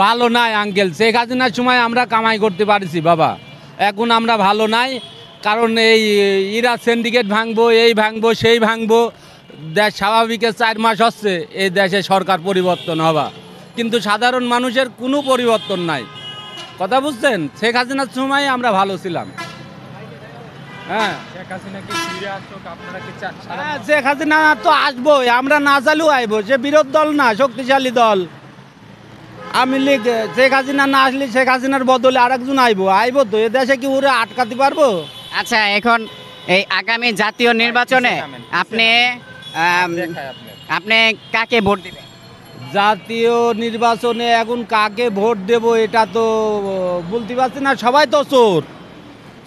ভালো নাই আঙ্কেল। শেখ হাসিনার সময় আমরা কামাই করতে পারছি বাবা, এখন আমরা ভালো নাই। কারণ এই ইরা সিন্ডিকেট ভাঙবো, এই ভাঙবো, সেই ভাঙবো। দেশ স্বাভাবিকের 4 মাস হচ্ছে এই দেশে সরকার পরিবর্তন হবা, কিন্তু সাধারণ মানুষের কোনো পরিবর্তন নাই। কথা বুঝছেন? শেখ হাসিনার সময় আমরা ভালো ছিলাম। হ্যাঁ, শেখ হাসিনা কি ফিরে আসুক, আপনারা কি চান? হ্যাঁ, শেখ হাসিনা তো আসবোই, আমরা না চালু আইবো। সে বিরোধী দল না, শক্তিশালী দল। আমি লীগ। শেখ হাসিনা না আসলে শেখ হাসিনার বদলে আরেকজন আইবো তো। এ দেশে কি ওরা আটকাতে পারবো? আচ্ছা, এখন এই আগামী জাতীয় নির্বাচনে আপনি দেখায় আপনি আপনি কাকে ভোট দিবেন? জাতীয় নির্বাচনে এখন কাকে ভোট দেব এটা তো বলতে পারছি না। সবাই তো চোর,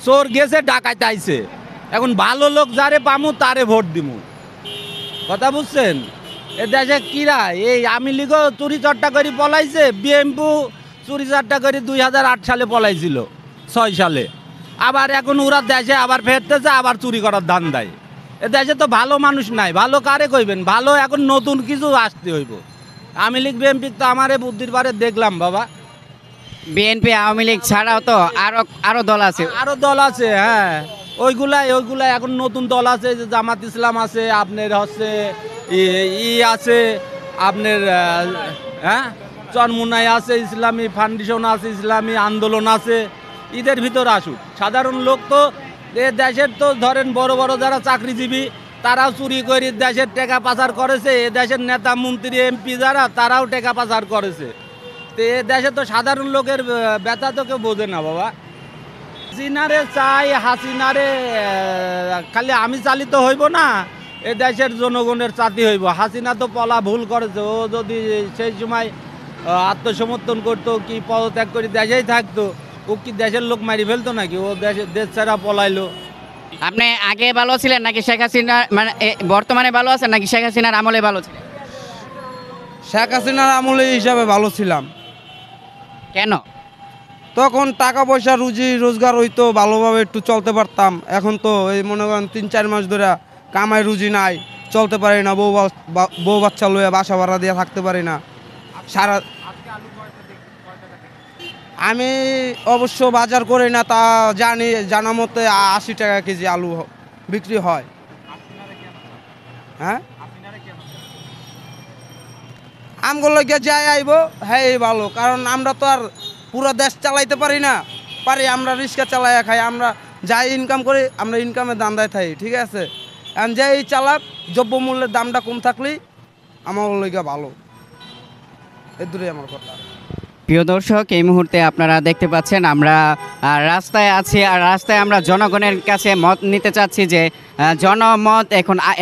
চোর গেছে ডাকাইতে আইছে। এখন ভালো লোক যারে পামু তারে ভোট দিমু। কথা বুঝছেন? এ দেশে কিরা এই আমি লীগও চুরি চট্টা করে পলাইছে, বিএমপি চুরি চাট্টা করে 2008 সালে পলাইছিল, 6 সালে। আবার এখন ওরা দেশে আবার ফেরতেছে, আবার চুরি করার ধান দেয়। এ দেশে তো ভালো মানুষ নাই। ভালো কারে কইবেন? ভালো এখন নতুন কিছু আসতে হইব। আমি লীগ বিএমপি তো আমারে বুদ্ধির পারে দেখলাম বাবা। বিএনপি আওয়ামী লীগ ছাড়াও তো আরো দল আছে। আরো দল আছে, হ্যাঁ। ওইগুলাই এখন নতুন দল আছে, যে জামাত ইসলাম আছে, আপনার হচ্ছে আছে, আপনার হ্যাঁ চরমুনাই আছে, ইসলামী ফাউন্ডেশন আছে, ইসলামী আন্দোলন আছে। ঈদের ভিতর আসুক। সাধারণ লোক তো এ দেশের তো ধরেন বড় বড় যারা চাকরিজীবী, তারাও চুরি করে দেশের টাকা পাচার করেছে। এ দেশের নেতা মন্ত্রী এমপি যারা, তারাও টাকা পাচার করেছে। তো এ দেশে তো সাধারণ লোকের ব্যথা তো কেউ বোঝে না বাবা। হাসিনারে চাই, হাসিনারে খালি আমি চালিত হইব না, এ দেশের জনগণের চাতি হইব। হাসিনা তো পলা ভুল করেছে। ও যদি সেই সময় আত্মসমর্থন করতো, কি পদত্যাগ করে দেশেই থাকতো, ও কি দেশের লোক মারি ফেলতো নাকি? ও দেশ ছাড়া পলাইলো। আপনি আগে ভালো ছিলেন নাকি শেখ হাসিনা, মানে বর্তমানে ভালো আছেন নাকি শেখ হাসিনার আমলে ভালো ছিলেন? শেখ হাসিনার আমলে হিসাবে ভালো ছিলাম। কেন? তখন টাকা পয়সা রুজি রোজগার হইতো, ভালোভাবে একটু চলতে পারতাম। এখন তো এই মনে করেন 3-4 মাস ধরে কামাই রুজি নাই, চলতে পারি না। বউ বাচ্চা লইয়া বাসা ভাড়া দিয়ে থাকতে পারি না। সারা আমি অবশ্য বাজার করি না, তা জানা মতে 80 টাকা কেজি আলু বিক্রি হয়। হ্যাঁ, আমগুলো গিয়ে যাই আইব, হ্যাঁ ভালো। কারণ আমরা তো আর পুরো দেশ চালাইতে পারি না। আমরা রিক্সা চালাইয়া খাই। আমরা যাই ইনকাম করি, আমরা ইনকামের দান্দায় থাকি, ঠিক আছে। এখন যাই চালাক, দ্রব্যমূল্যের দামটা কম থাকলেই আমার লইগা ভালো। এ দূরে আমার কথা। প্রিয় দর্শক, এই মুহূর্তে আপনারা দেখতে পাচ্ছেন আমরা রাস্তায় আছি, আর রাস্তায় আমরা জনগণের কাছে মত নিতে চাচ্ছি যে জনমত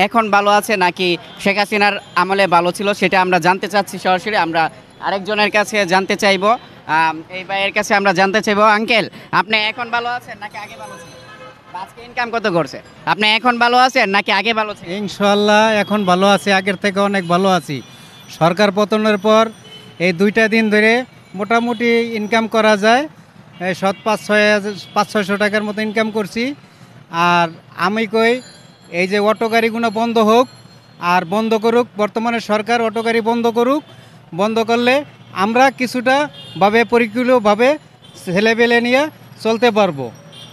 এখন ভালো আছে নাকি শেখ হাসিনার আমলে ভালো ছিল, সেটা আমরা জানতে চাচ্ছি সরাসরি। আমরা আরেকজনের কাছে জানতে চাইবো, এই ভাইয়ের কাছে আমরা জানতে চাইবো। আঙ্কেল, আপনি এখন ভালো আছেন নাকি আগে ভালো ছিলেন? আজকে ইনকাম কত করছে? আপনি এখন ভালো আছেন নাকি আগে ভালো ছিলেন? ইনশাল্লাহ এখন ভালো আছি, আগের থেকে অনেক ভালো আছি। সরকার পতনের পর এই 2টা দিন ধরে মোটামুটি ইনকাম করা যায়। 500-600 টাকার মতো ইনকাম করছি। আর আমি কই এই যে অটো গাড়িগুলো বন্ধ হোক, আর বন্ধ করুক, বর্তমানে সরকার অটো গাড়ি বন্ধ করুক। বন্ধ করলে আমরা কিছুটা পরিকূলভাবে ছেলেবেলে নিয়ে চলতে পারবো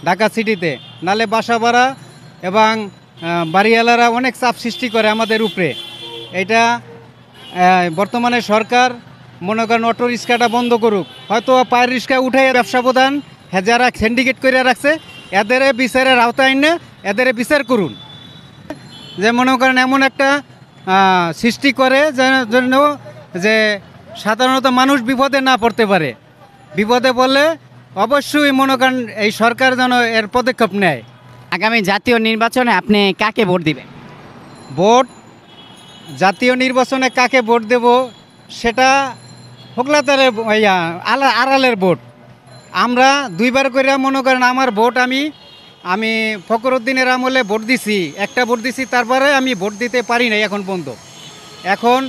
ঢাকা সিটিতে। নালে বাসা ভাড়া এবং বাড়িওয়ালারা অনেক চাপ সৃষ্টি করে আমাদের উপরে। এটা বর্তমানে সরকার মনে করেন অটো রিক্সাটা বন্ধ করুক, হয়তো পায়ের রিক্সা উঠে ব্যবসা প্রধান হ্যাঁ যারা সিন্ডিকেট করে রাখছে এদের বিচারের আওতায় এনে এদের বিচার করুন। যে মনে করেন এমন একটা সৃষ্টি করে জন্য যে সাধারণত মানুষ বিপদে না পড়তে পারে। বিপদে পড়লে অবশ্যই মনে করেন এই সরকার যেন এর পদক্ষেপ নেয়। আগামী জাতীয় নির্বাচনে আপনি কাকে ভোট দিবেন? ভোট জাতীয় নির্বাচনে কাকে ভোট দেব সেটা হোকলাতারের আড়ালের ভোট। আমরা 2বার করে মনে করেন আমার ভোট আমি ফখরুদ্দিনের আমলে ভোট দিছি, একটা ভোট দিছি, তারপরে আমি ভোট দিতে পারি নাই এখন পর্যন্ত। এখন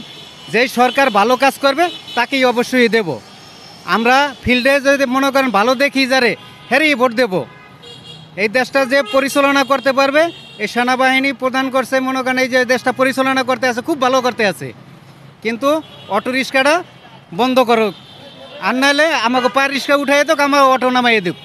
যেই সরকার ভালো কাজ করবে তাকেই অবশ্যই দেব। আমরা ফিল্ডে যদি মনে করেন ভালো দেখি যারে হেরেই ভোট দেব। এই দেশটা যে পরিচালনা করতে পারবে, এই সেনাবাহিনী প্রদান করছে মনে করেন এই যে দেশটা পরিচালনা করতে আছে, খুব ভালো করতে আছে, কিন্তু অটো রিক্সাটা বন্ধ করুক। আর নাহলে আমাকে পা রিক্সা উঠাই দিক, আমার অটো নামাই দিক।